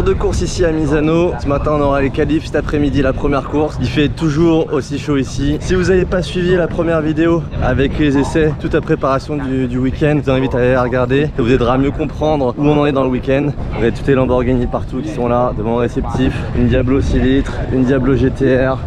de course ici à Misano. Ce matin on aura les qualifs, cet après-midi la première course. Il fait toujours aussi chaud ici. Si vous n'avez pas suivi la première vidéo avec les essais, toute la préparation du week-end, je vous invite à aller la regarder. Ça vous aidera à mieux comprendre où on en est dans le week-end. Vous avez toutes les Lamborghini partout qui sont là, devant le réceptif. Une Diablo 6 litres, une Diablo GTR.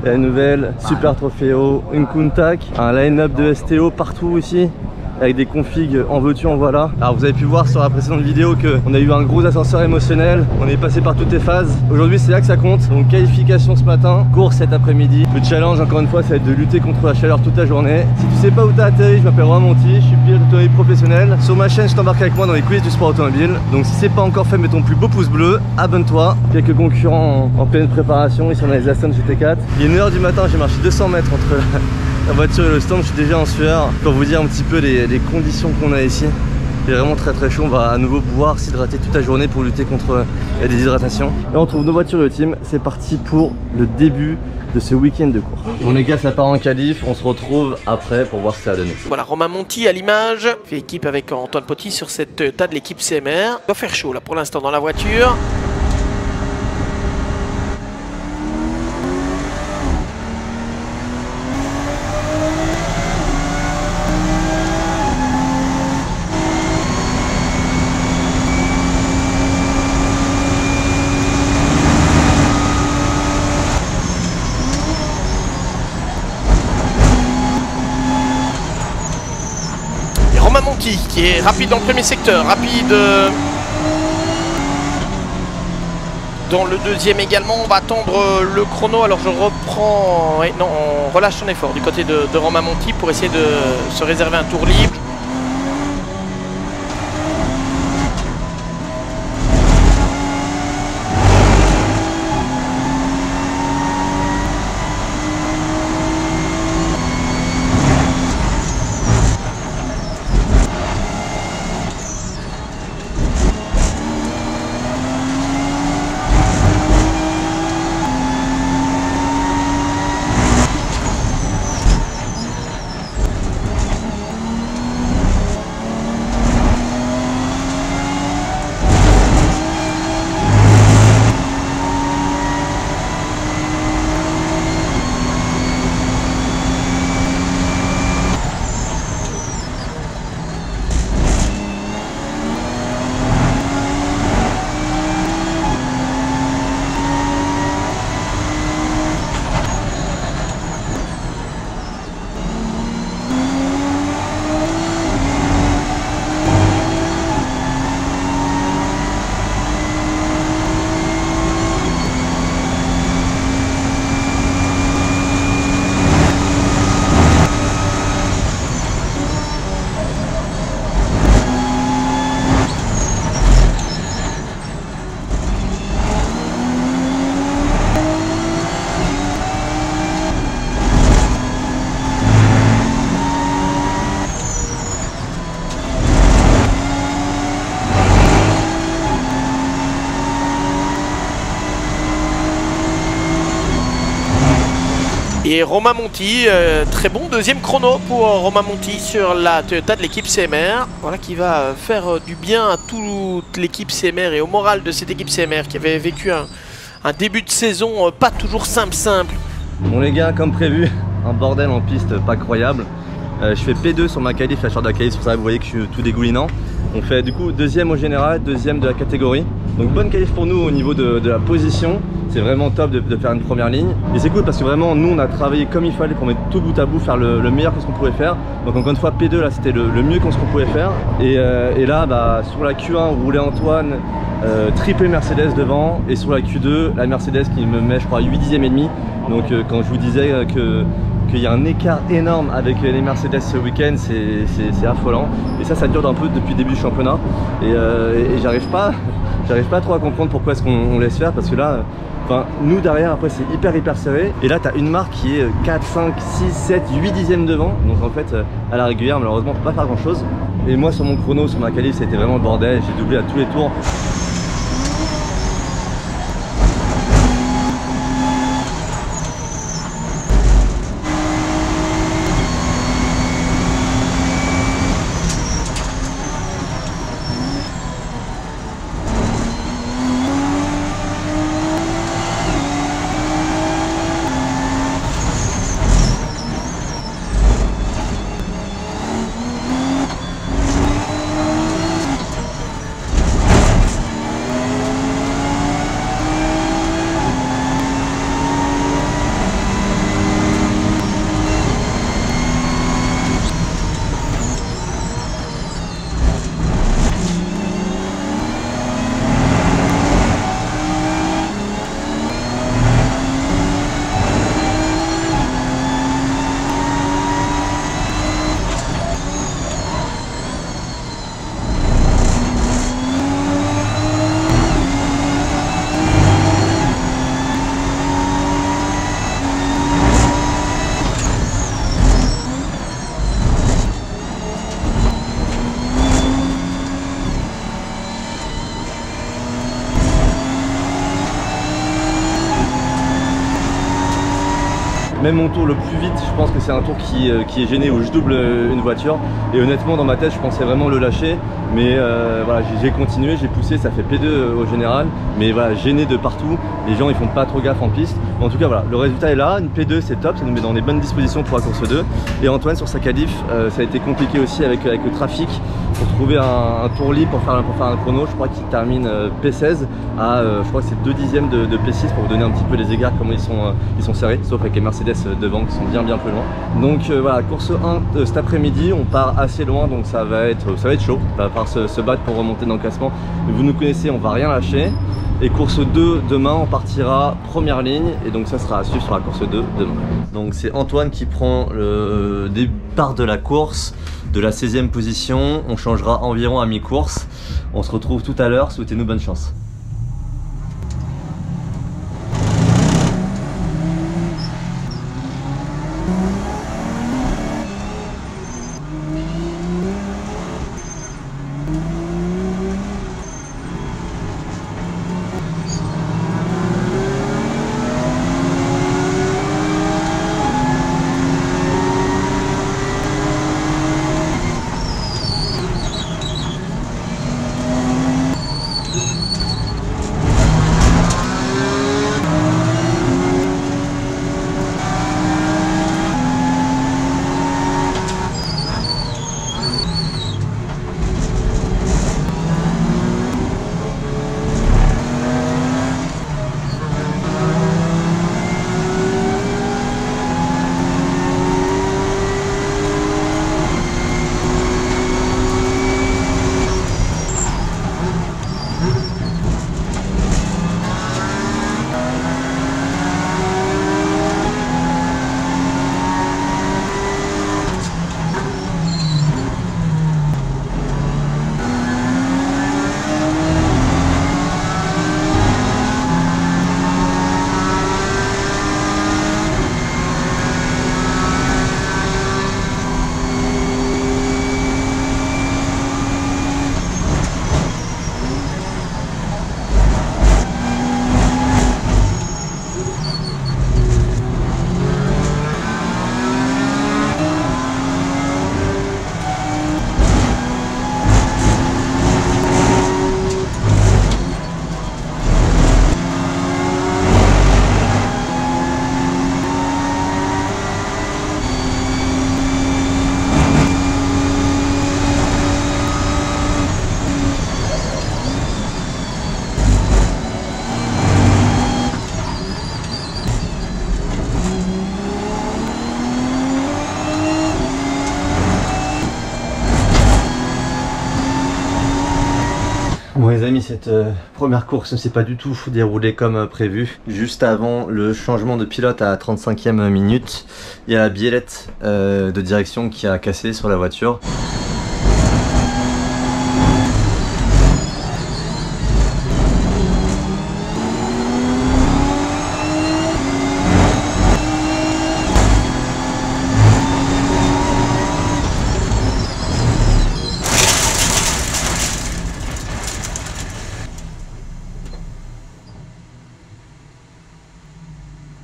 La nouvelle Super Trofeo, une Countach, un line-up de STO partout ici, avec des configs en veux-tu en voilà. Alors vous avez pu voir sur la précédente vidéo qu'on a eu un gros ascenseur émotionnel, on est passé par toutes les phases. Aujourd'hui c'est là que ça compte, donc qualification ce matin, course cet après-midi. Le challenge encore une fois ça va être de lutter contre la chaleur toute la journée. Si tu sais pas où t'as atterri, je m'appelle Romain Monti, je suis pilote automobile professionnel. Sur ma chaîne je t'embarque avec moi dans les coulisses du sport automobile. Donc si c'est pas encore fait, mets ton plus beau pouce bleu, abonne-toi. Quelques concurrents en pleine préparation, ici on a les Aston GT4. Il est 1h du matin, j'ai marché 200 mètres entre la voiture et le stand, je suis déjà en sueur. Pour vous dire un petit peu les conditions qu'on a ici. Il est vraiment très chaud, on va à nouveau pouvoir s'hydrater toute la journée pour lutter contre la déshydratation. Et on trouve nos voitures et le team, c'est parti pour le début de ce week-end de course. Bon les gars, ça part en qualif, on se retrouve après pour voir ce que ça a donné. Voilà, Romain Monti à l'image, fait équipe avec Antoine Poty sur cette tas de l'équipe CMR. Il va faire chaud là pour l'instant dans la voiture. Monti qui est rapide dans le premier secteur, rapide dans le deuxième également. On va attendre le chrono. Alors je reprends, ouais, non, on relâche son effort du côté de Romain Monti pour essayer de se réserver un tour libre. Et Romain Monti, très bon deuxième chrono pour Romain Monti sur la Toyota de l'équipe CMR. Voilà qui va faire du bien à toute l'équipe CMR et au moral de cette équipe CMR qui avait vécu un début de saison pas toujours simple. Bon les gars, comme prévu, un bordel en piste pas croyable. Je fais P2 sur ma qualif, la short de la qualif, c'est pour ça que vous voyez que je suis tout dégoulinant. On fait du coup deuxième au général, deuxième de la catégorie. Donc bonne qualif pour nous au niveau de la position. C'est vraiment top de faire une première ligne. Et c'est cool parce que vraiment nous on a travaillé comme il fallait pour mettre tout bout à bout, faire le meilleur que ce qu'on pouvait faire. Donc encore une fois P2 là c'était le mieux que ce qu'on pouvait faire. Et là bah, sur la Q1 où roulait Antoine, triplé Mercedes devant. Et sur la Q2 la Mercedes qui me met je crois 8 dixièmes et demi. Donc quand je vous disais qu'il y a un écart énorme avec les Mercedes ce week-end, c'est affolant. Et ça dure un peu depuis le début du championnat. Et j'arrive pas trop à comprendre pourquoi est-ce qu'on laisse faire, parce que là, nous derrière après c'est hyper serré. Et là tu as une marque qui est 4, 5, 6, 7, 8 dixièmes devant. Donc en fait à la régulière malheureusement on peut pas faire grand chose. Et moi sur mon chrono, sur ma qualif, c'était vraiment le bordel. J'ai doublé à tous les tours. même mon tour le plus vite, je pense que c'est un tour qui est gêné où je double une voiture. Et honnêtement dans ma tête je pensais vraiment le lâcher, mais voilà, j'ai continué, j'ai poussé, ça fait P2 au général, mais voilà, gêné de partout, les gens ils font pas trop gaffe en piste. En tout cas voilà, le résultat est là, une P2 c'est top, ça nous met dans les bonnes dispositions pour la course 2. Et Antoine sur sa qualif, ça a été compliqué aussi avec le trafic pour trouver un tour libre pour faire un chrono. Je crois qu'il termine P16 à je crois que c'est 2 dixièmes de P6 pour vous donner un petit peu les égards comment ils sont serrés, sauf avec les Mercedes devant qui sont bien plus loin. Donc voilà, course 1 cet après-midi, on part assez loin, donc ça va être chaud, on va falloir se battre pour remonter dans le classement. Vous nous connaissez, on va rien lâcher. Et course 2 demain, on partira première ligne, et donc ça sera à suivre sur la course 2 demain. Donc c'est Antoine qui prend le départ de la course de la 16e position. On changera environ à mi-course. On se retrouve tout à l'heure, souhaitez-nous bonne chance. Bon les amis, cette première course ne s'est pas du tout déroulée comme prévu. Juste avant le changement de pilote à la 35e minute, il y a la biellette de direction qui a cassé sur la voiture.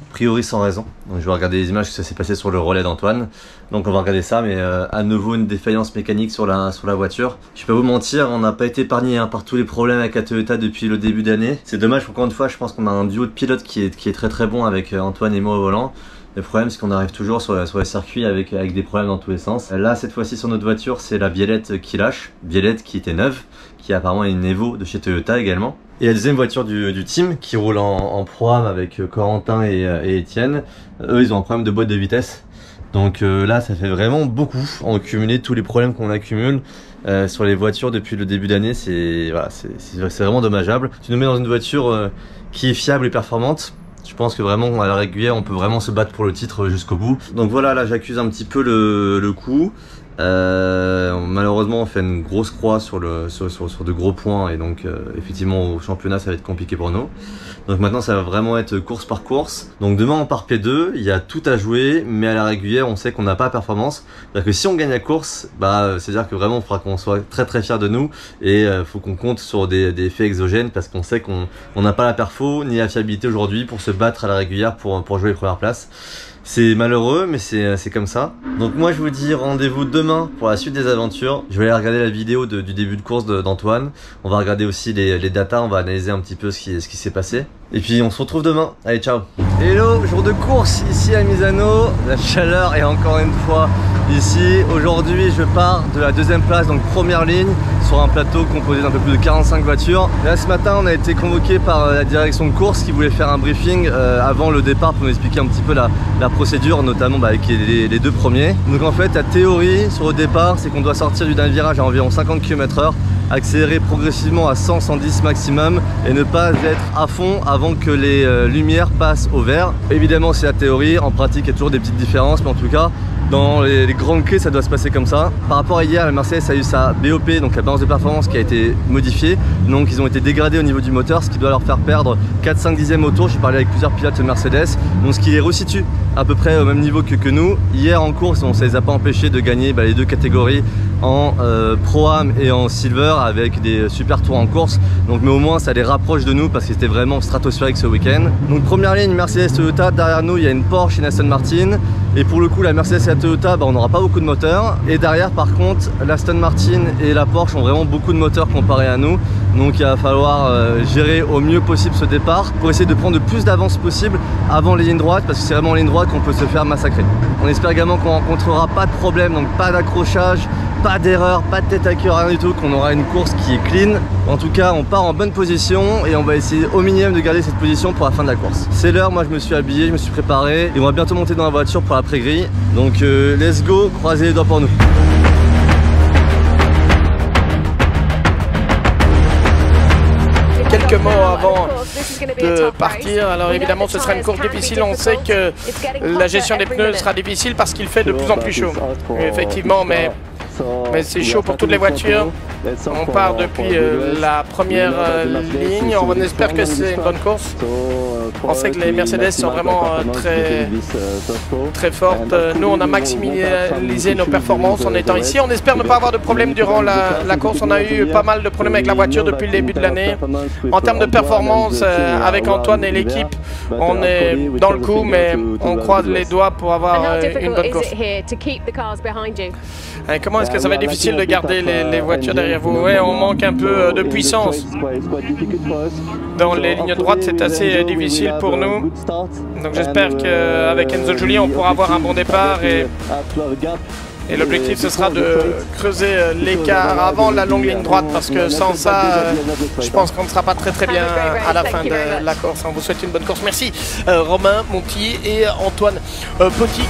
A priori sans raison, donc je vais regarder les images que ça s'est passé sur le relais d'Antoine. Donc on va regarder ça, mais à nouveau une défaillance mécanique sur la voiture. Je vais pas vous mentir, on n'a pas été épargné par tous les problèmes avec la Toyota depuis le début d'année. C'est dommage, encore une fois, je pense qu'on a un duo de pilotes qui est très bon avec Antoine et moi au volant. Le problème c'est qu'on arrive toujours sur les circuits avec des problèmes dans tous les sens. Là cette fois-ci sur notre voiture c'est la biellette qui lâche, biellette qui était neuve, qui apparemment est une Evo de chez Toyota également. Et la deuxième voiture du team qui roule en Pro-Am avec Corentin et Étienne, eux ils ont un problème de boîte de vitesse. Donc là ça fait vraiment beaucoup en cumulé tous les problèmes qu'on accumule sur les voitures depuis le début d'année. C'est voilà, vraiment dommageable. Tu nous mets dans une voiture qui est fiable et performante. Je pense que vraiment à la régulière on peut vraiment se battre pour le titre jusqu'au bout. Donc voilà, là j'accuse un petit peu le coup. Malheureusement on fait une grosse croix sur de gros points et donc effectivement au championnat ça va être compliqué pour nous. Donc maintenant ça va vraiment être course par course. Donc demain on part P2, il y a tout à jouer, mais à la régulière on sait qu'on n'a pas la performance. C'est-à-dire que si on gagne la course, bah c'est-à-dire que vraiment il faudra qu'on soit très fiers de nous et faut qu'on compte sur des faits exogènes parce qu'on sait qu'on n'a pas la perfo ni la fiabilité aujourd'hui pour se battre à la régulière pour jouer les premières places. C'est malheureux, mais c'est comme ça. Donc moi je vous dis rendez-vous demain pour la suite des aventures. Je vais aller regarder la vidéo du début de course d'Antoine. On va regarder aussi les datas, on va analyser un petit peu ce qui s'est passé. Et puis on se retrouve demain. Allez, ciao. Hello, jour de course ici à Misano. La chaleur est encore une fois ici. Aujourd'hui je pars de la deuxième place, donc première ligne, sur un plateau composé d'un peu plus de 45 voitures. Là ce matin on a été convoqué par la direction de course qui voulait faire un briefing avant le départ pour nous expliquer un petit peu la procédure, notamment avec les deux premiers. Donc en fait la théorie sur le départ c'est qu'on doit sortir du dernier virage à environ 50 km/h, accélérer progressivement à 100-110 maximum et ne pas être à fond avant que les lumières passent au vert. Évidemment c'est la théorie, en pratique il y a toujours des petites différences, mais en tout cas dans les grandes clés ça doit se passer comme ça. Par rapport à hier, la Mercedes a eu sa BOP, donc la balance de performance, qui a été modifiée. Donc ils ont été dégradés au niveau du moteur, ce qui doit leur faire perdre 4-5 dixièmes au tour. J'ai parlé avec plusieurs pilotes Mercedes, donc ce qui les resitue à peu près au même niveau que nous. Hier en course, ça les a pas empêchés de gagner les deux catégories en Pro-Am et en Silver avec des super tours en course. Donc mais au moins ça les rapproche de nous parce que c'était vraiment stratosphérique ce week-end. Donc première ligne Mercedes Toyota, derrière nous il y a une Porsche et une Aston Martin. Et pour le coup la Mercedes et la Toyota, on n'aura pas beaucoup de moteurs. Et derrière par contre l'Aston Martin et la Porsche ont vraiment beaucoup de moteurs comparé à nous. Donc il va falloir gérer au mieux possible ce départ pour essayer de prendre le plus d'avance possible avant les lignes droites, parce que c'est vraiment en ligne droite qu'on peut se faire massacrer. On espère également qu'on rencontrera pas de problème, donc pas d'accrochage, pas d'erreur, pas de tête à queue, rien du tout, qu'on aura une course qui est clean. En tout cas on part en bonne position et on va essayer au minimum de garder cette position pour la fin de la course. C'est l'heure, moi je me suis habillé, je me suis préparé et on va bientôt monter dans la voiture pour l'après-grille. Donc let's go, croisez les doigts pour nous. Quelques mots avant de partir. Alors évidemment ce sera une course difficile, on sait que la gestion des pneus sera difficile parce qu'il fait de plus en plus chaud. Effectivement, mais c'est chaud pour toutes les voitures. On part depuis la première ligne, on espère que c'est une bonne course. On sait que les Mercedes sont vraiment très fortes. Nous on a maximisé nos performances en étant ici. On espère ne pas avoir de problème durant la course. On a eu pas mal de problèmes avec la voiture depuis le début de l'année. En termes de performance, avec Antoine et l'équipe, on est dans le coup, mais on croise les doigts pour avoir une bonne course. Comment est-ce que ça va être difficile de garder les voitures derrière vous? Ouais, on manque un peu de puissance. Dans les lignes droites, c'est assez difficile pour nous. Donc j'espère qu'avec Enzo Giulia, on pourra avoir un bon départ. Et l'objectif, ce sera de creuser l'écart avant la longue ligne droite, parce que sans ça, je pense qu'on ne sera pas très bien à la fin de la course. On vous souhaite une bonne course. Merci Romain Monti et Antoine Petit.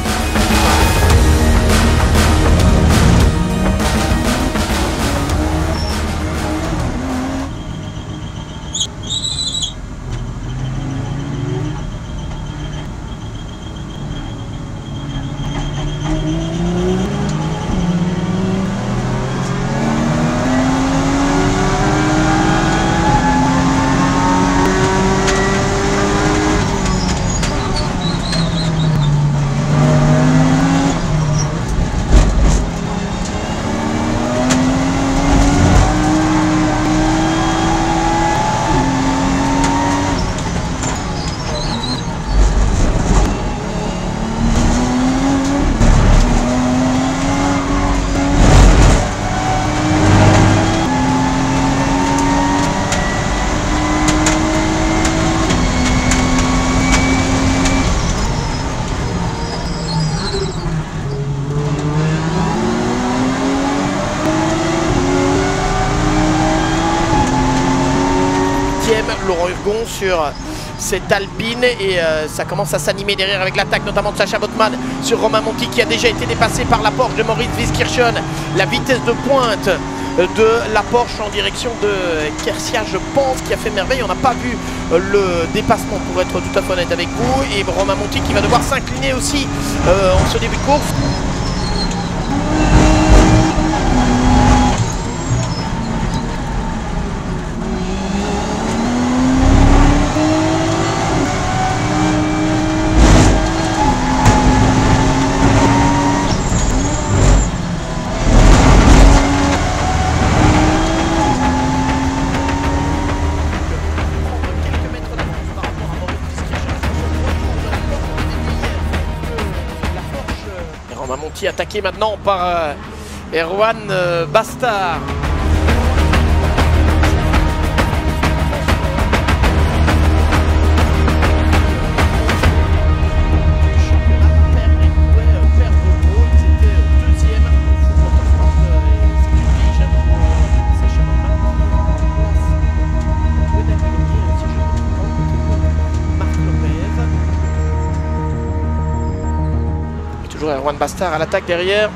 Laurent Hurgon sur cette Alpine et ça commence à s'animer derrière avec l'attaque notamment de Sacha Botman sur Romain Monti qui a déjà été dépassé par la Porsche de Moritz Wieskirchen. La vitesse de pointe de la Porsche en direction de Kersia, je pense, qui a fait merveille. On n'a pas vu le dépassement pour être tout à fait honnête avec vous, et Romain Monti qui va devoir s'incliner aussi en ce début de course. Romain Monti attaqué maintenant par Erwan Bastard. Erwan Bastard à l'attaque derrière.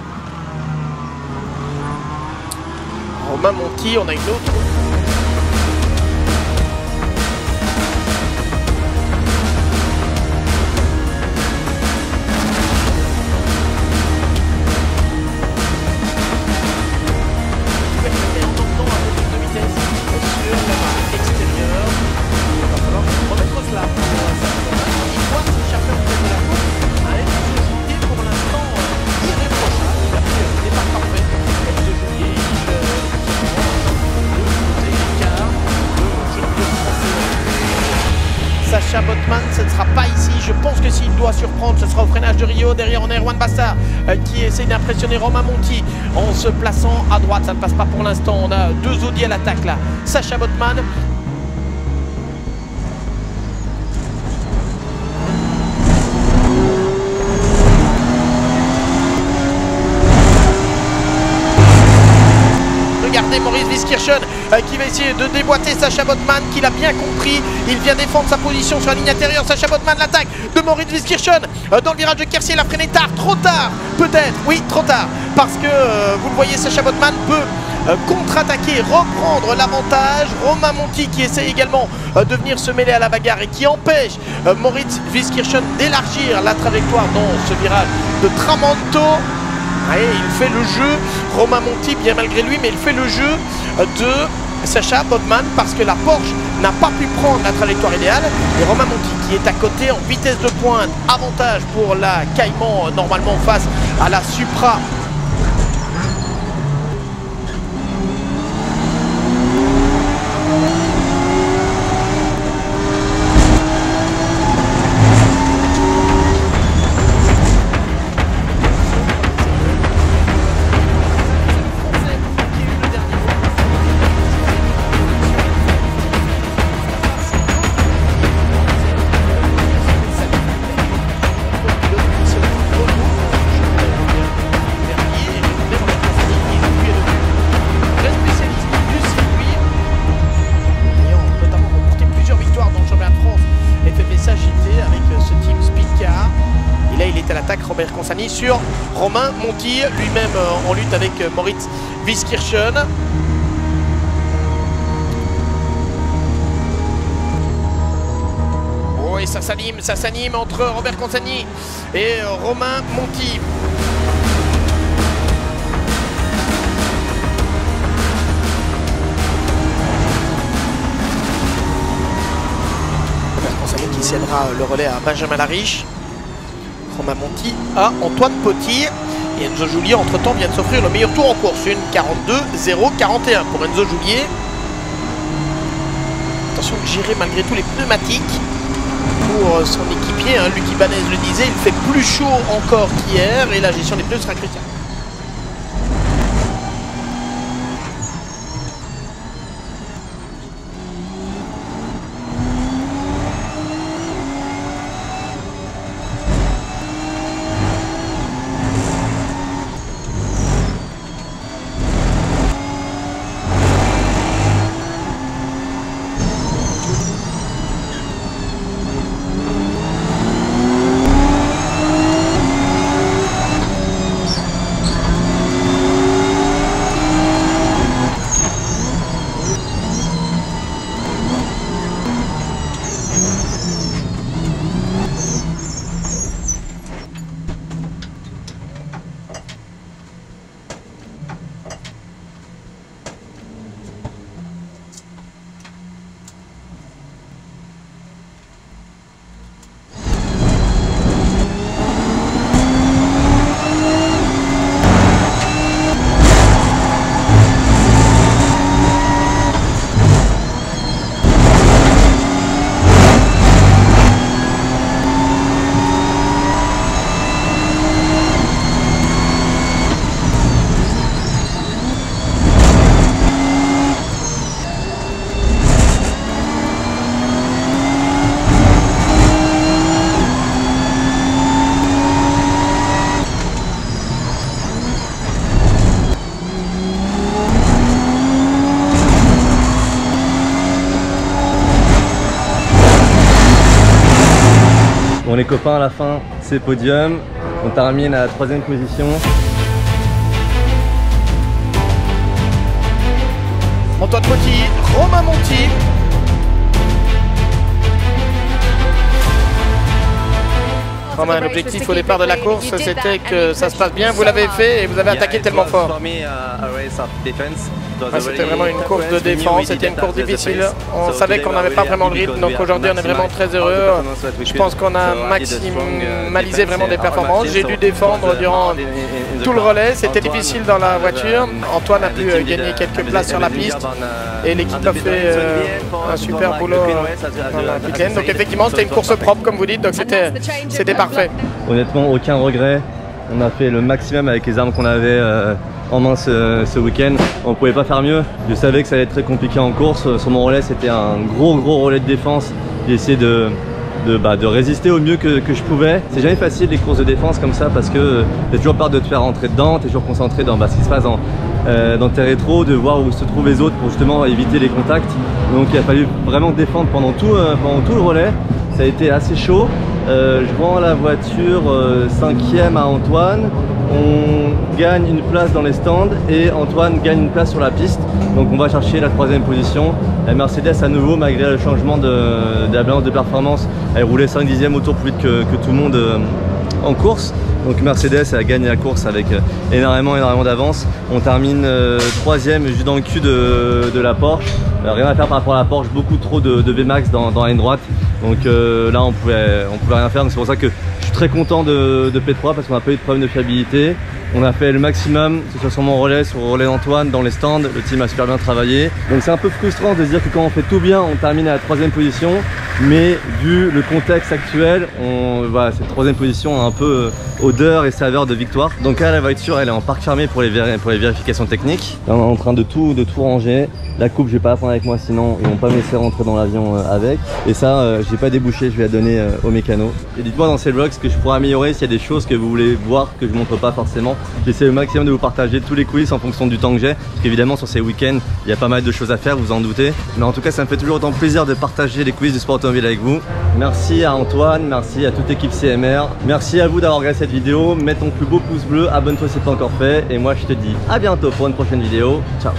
Romain Monti, on a une autre. Sacha Botman, ce ne sera pas ici. Je pense que s'il doit surprendre, ce sera au freinage de Rio. Derrière, on a Erwan Bastard qui essaye d'impressionner Romain Monti en se plaçant à droite. Ça ne passe pas pour l'instant. On a deux Audi à l'attaque là. Sacha Botman. Regardez Maurice Wiskirchen qui va essayer de déboîter Sacha Botman, qui l'a bien compris. Il vient défendre sa position sur la ligne intérieure. Sacha Botman, l'attaque de Maurice Wiskirchen dans le virage de Quercy. Il a freiné tard, trop tard, peut-être. Oui, trop tard. Parce que vous le voyez, Sacha Botman peut contre-attaquer, reprendre l'avantage. Romain Monti qui essaye également de venir se mêler à la bagarre et qui empêche Maurice Wiskirchen d'élargir la trajectoire dans ce virage de Tramonto. Et il fait le jeu, Romain Monti, bien malgré lui, mais il fait le jeu de Sacha Botman parce que la Porsche n'a pas pu prendre la trajectoire idéale. Et Romain Monti qui est à côté en vitesse de pointe, avantage pour la Cayman normalement face à la Supra. Robert Consani sur Romain Monti, lui-même en lutte avec Maurice Wiskirchen. Oh, et ça s'anime entre Robert Consani et Romain Monti. Robert Consani qui cédera le relais à Benjamin Lariche. Romain Monti à Antoine Potier. Et Enzo Joulier, entre-temps, vient de s'offrir le meilleur tour en course. Une 42-0-41 pour Enzo Joulier. Attention, gérer malgré tout les pneumatiques pour son équipier. Hein. Luc Ibanez le disait, il fait plus chaud encore qu'hier et la gestion des pneus sera cruciale. Bon les copains, à la fin c'est podium, on termine à la 3e position. Antoine Fauti, Romain Monti. Romain, l'objectif au départ de la course, c'était que ça se passe bien. Vous l'avez fait et vous avez attaqué tellement fort. C'était vraiment une course de défense, c'était une course difficile. On savait qu'on n'avait pas vraiment le rythme, donc aujourd'hui on est vraiment très heureux. Je pense qu'on a maximalisé vraiment des performances. J'ai dû défendre durant tout le relais, c'était difficile dans la voiture. Antoine a pu gagner quelques places sur la piste et l'équipe a fait un super boulot dans la pit lane. Donc effectivement c'était une course propre comme vous dites, donc c'était parfait. Honnêtement aucun regret, on a fait le maximum avec les armes qu'on avait en main ce week-end. On ne pouvait pas faire mieux. Je savais que ça allait être très compliqué en course. Sur mon relais c'était un gros relais de défense. J'ai essayé de résister au mieux que je pouvais. C'est jamais facile les courses de défense comme ça parce que t'as toujours peur de te faire rentrer dedans, t'es toujours concentré dans ce qui se passe dans tes rétros, de voir où se trouvent les autres pour justement éviter les contacts. Donc il a fallu vraiment défendre pendant tout le relais. Ça a été assez chaud. Je rends la voiture 5e à Antoine. On gagne une place dans les stands et Antoine gagne une place sur la piste. Donc on va chercher la 3e position. La Mercedes à nouveau, malgré le changement de la balance de performance, elle roulait 5/10 au tour plus vite que tout le monde en course. Donc Mercedes a gagné la course avec énormément d'avance. On termine 3e juste dans le cul de la Porsche. Rien à faire par rapport à la Porsche, beaucoup trop de VMAX dans la ligne droite. Donc là on pouvait rien faire. Donc c'est pour ça que je suis très content de P3 parce qu'on n'a pas eu de problème de fiabilité. On a fait le maximum, que ce soit sur mon relais, sur le relais d'Antoine, dans les stands. Le team a super bien travaillé. Donc c'est un peu frustrant de se dire que quand on fait tout bien, on termine à la 3e position. Mais vu le contexte actuel, cette 3e position a un peu odeur et saveur de victoire. Donc là la voiture elle est en parc fermé pour les vérifications techniques. Là on est en train de tout ranger. La coupe je vais pas la prendre avec moi sinon ils vont pas me laisser rentrer dans l'avion avec. Et ça j'ai pas débouché, je vais la donner au mécano. Et dites-moi dans ces vlogs ce que je pourrais améliorer, s'il y a des choses que vous voulez voir que je montre pas forcément. J'essaie au maximum de vous partager tous les coulisses en fonction du temps que j'ai. Parce qu'évidemment sur ces week-ends il y a pas mal de choses à faire, vous en doutez. Mais en tout cas ça me fait toujours autant plaisir de partager les coulisses du sport automobile avec vous. Merci à Antoine, merci à toute l'équipe CMR. Merci à vous d'avoir regardé cette vidéo. Mets ton plus beau pouce bleu, abonne-toi si c'est pas encore fait. Et moi je te dis à bientôt pour une prochaine vidéo. Ciao.